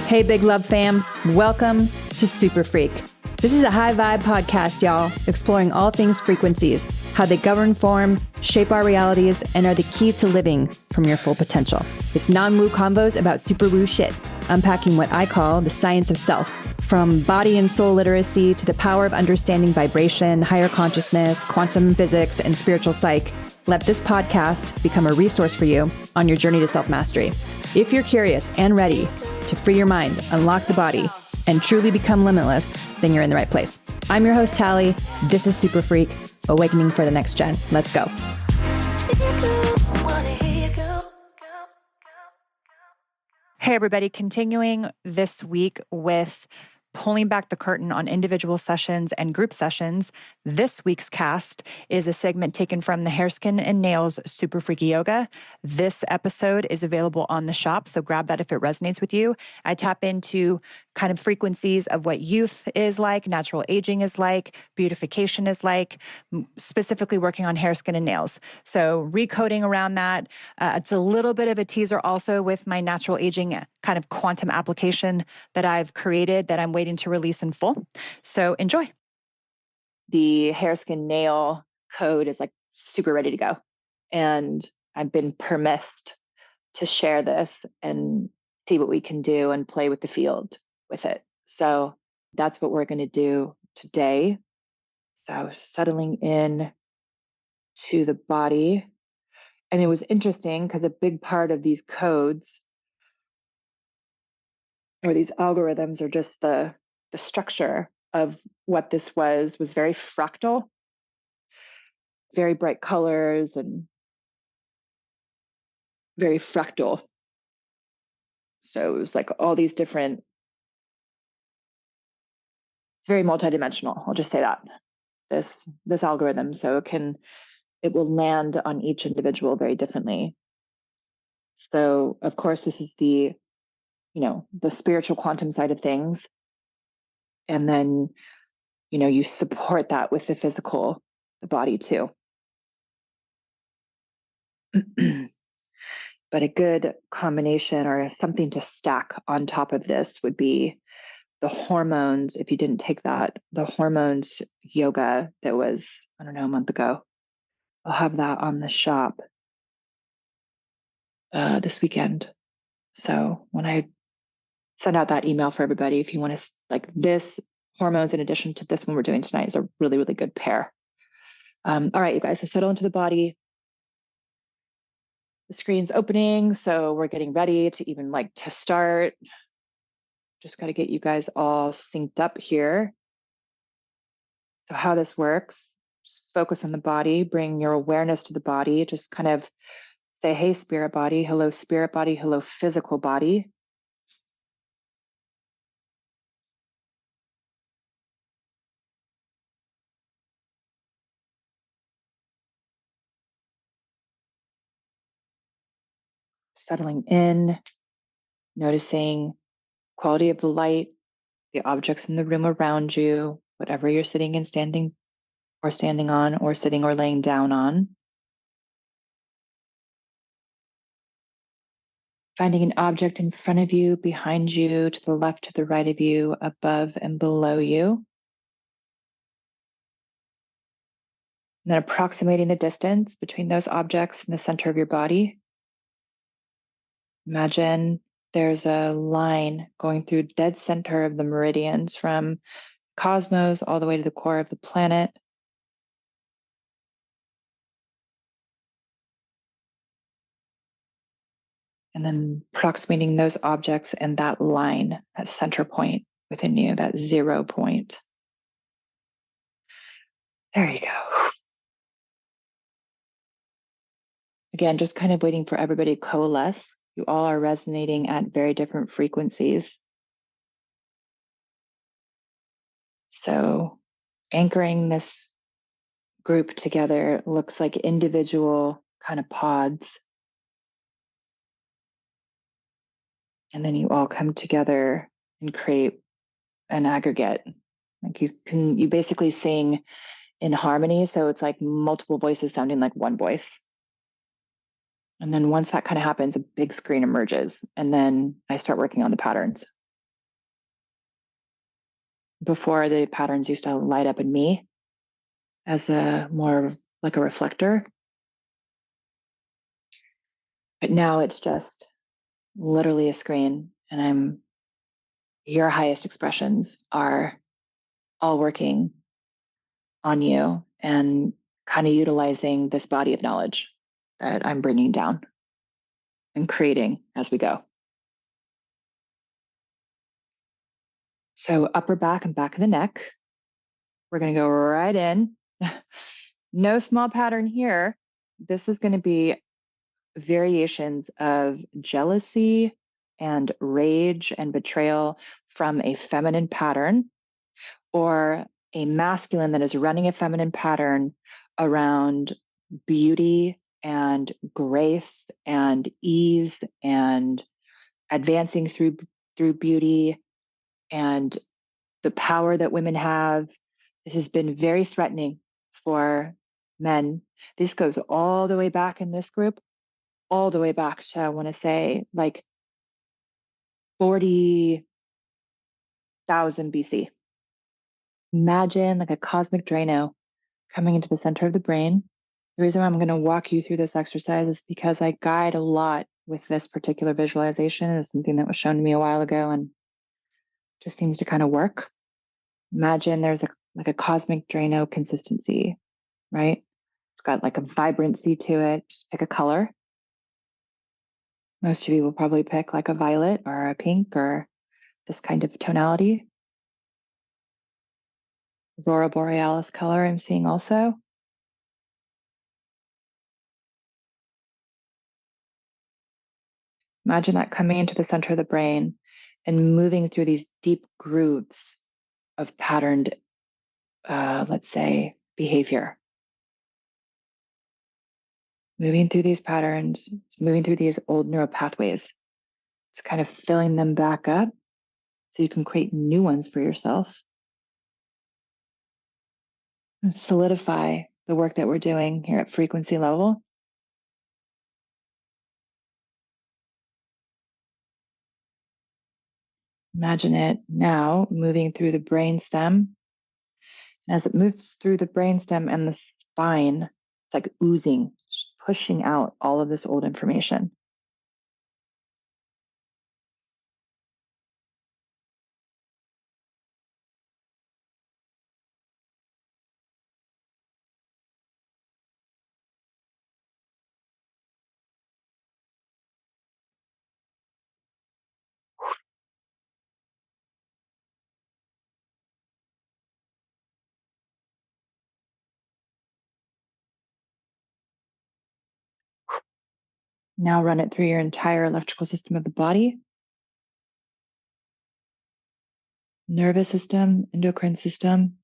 Hey, Big Love fam. Welcome to Superfreq. This is a high vibe podcast, y'all, exploring all things frequencies, how they govern form, shape our realities, and are the key to living from your full potential. It's non-woo convos about super woo shit, unpacking what I call the science of self, from body and soul literacy to the power of understanding vibration, higher consciousness, quantum physics, and spiritual psych. Let this podcast become a resource for you on your journey to self-mastery. If you're curious and ready to free your mind, unlock the body, and truly become limitless, then you're in the right place. I'm your host, Talie. This is Superfreq, awakening for the next gen. Let's go. Hey, everybody. Continuing this week with pulling back the curtain on individual sessions and group sessions. This week's cast is a segment taken from the Hair, Skin, and Nails Superfreqy Yoga. This episode is available on the shop, so grab that if it resonates with you. I tap into kind of frequencies of what youth is like, natural aging is like, beautification is like, specifically working on hair, skin, and nails. So recoding around that. It's a little bit of a teaser also with my natural aging kind of quantum application that I've created that I'm waiting to release in full. So enjoy. The hair, skin, nail code is like super ready to go. And I've been permissed to share this and see what we can do and play with the field with it. So that's what we're going to do today. So settling in to the body. And it was interesting because a big part of these codes or these algorithms are just the structure of what this was very fractal, very bright colors and very fractal. So it was like all these different, it's very multidimensional. I'll just say that this algorithm. So it will land on each individual very differently. So of course, this is the spiritual quantum side of things. And then, you support that with the physical, the body too. But a good combination or something to stack on top of this would be the hormones. If you didn't take that, the hormones yoga that was, I don't know, a month ago. I'll have that on the shop this weekend. So when I send out that email for everybody, if you want to, like this hormones in addition to this one we're doing tonight is a really, really good pair. All right, you guys, so settle into the body. The screen's opening, so we're getting ready to even to start. Just got to get you guys all synced up here. So how this works, just focus on the body, bring your awareness to the body, just kind of say, hey, spirit body, hello, physical body. Settling in, noticing quality of the light, the objects in the room around you, whatever you're sitting and standing on, or sitting or laying down on. Finding an object in front of you, behind you, to the left, to the right of you, above and below you. And then approximating the distance between those objects in the center of your body. Imagine there's a line going through dead center of the meridians from cosmos all the way to the core of the planet. And then approximating those objects and that line, that center point within you, that 0 point. There you go. Again, just kind of waiting for everybody to coalesce. You all are resonating at very different frequencies. So anchoring this group together looks like individual kind of pods. And then you all come together and create an aggregate. Like you basically sing in harmony. So it's like multiple voices sounding like one voice. And then once that kind of happens, a big screen emerges. And then I start working on the patterns. Before, the patterns used to light up in me as a more like a reflector. But now it's just literally a screen, and your highest expressions are all working on you and kind of utilizing this body of knowledge that I'm bringing down and creating as we go. So upper back and back of the neck, we're going to go right in. No small pattern here. This is going to be variations of jealousy and rage and betrayal from a feminine pattern, or a masculine that is running a feminine pattern around beauty and grace and ease and advancing through beauty and the power that women have. This has been very threatening for men. This goes all the way back in this group, all the way back to, I want to say, like 40,000 BC. Imagine like a cosmic Drano coming into the center of the brain. The reason why I'm going to walk you through this exercise is because I guide a lot with this particular visualization. It's something that was shown to me a while ago and just seems to kind of work. Imagine there's like a cosmic Drano consistency, right? It's got like a vibrancy to it. Just pick a color. Most of you will probably pick like a violet or a pink or this kind of tonality. Aurora Borealis color I'm seeing also. Imagine that coming into the center of the brain and moving through these deep grooves of patterned, let's say, behavior. Moving through these patterns, moving through these old neural pathways. It's kind of filling them back up so you can create new ones for yourself. And solidify the work that we're doing here at frequency level. Imagine it now moving through the brainstem. As it moves through the brainstem and the spine, it's like oozing, pushing out all of this old information. Now run it through your entire electrical system of the body, nervous system, endocrine system,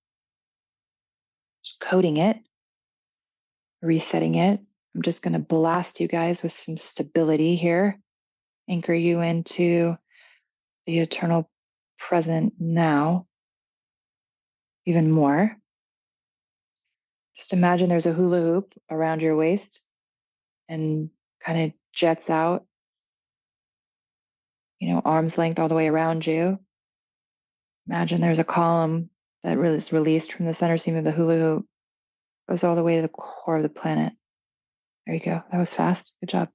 just coding it, resetting it. I'm just going to blast you guys with some stability here, anchor you into the eternal present now even more. Just imagine there's a hula hoop around your waist and kind of jets out, arm's length all the way around you. Imagine there's a column that really is released from the center seam of the hula hoop, goes all the way to the core of the planet. There you go. That was fast. Good job.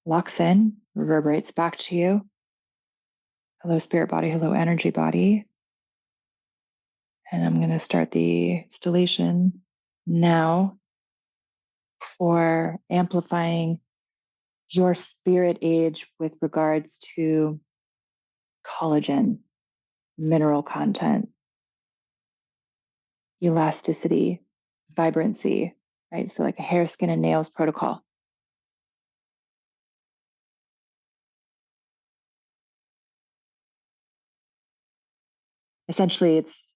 Locks in, reverberates back to you. Hello, spirit body. Hello, energy body. And I'm going to start the installation now for amplifying your spirit age with regards to collagen, mineral content, elasticity, vibrancy, right? So like a hair, skin, and nails protocol. Essentially, it's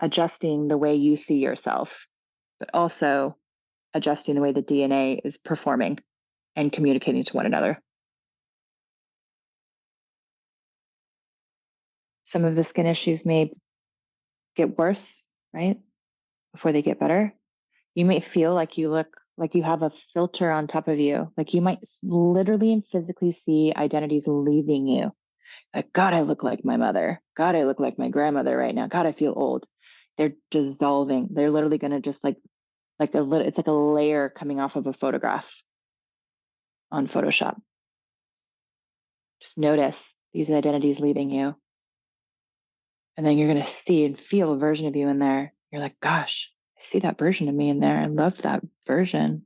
adjusting the way you see yourself, but also adjusting the way the DNA is performing and communicating to one another. Some of the skin issues may get worse, right? Before they get better. You may feel like you look like you have a filter on top of you. Like you might literally and physically see identities leaving you. Like, God, I look like my mother. God, I look like my grandmother right now. God, I feel old. They're dissolving. They're literally going to just it's like a layer coming off of a photograph on Photoshop. Just notice these identities leaving you. And then you're going to see and feel a version of you in there. You're like, gosh, I see that version of me in there. I love that version.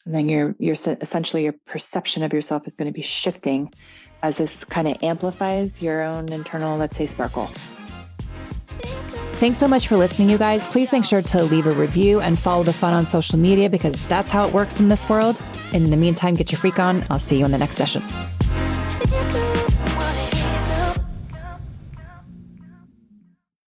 And then your essentially your perception of yourself is going to be shifting as this kind of amplifies your own internal, let's say, sparkle. Thanks so much for listening, you guys. Please make sure to leave a review and follow the fun on social media because that's how it works in this world. And in the meantime, get your freak on. I'll see you in the next session.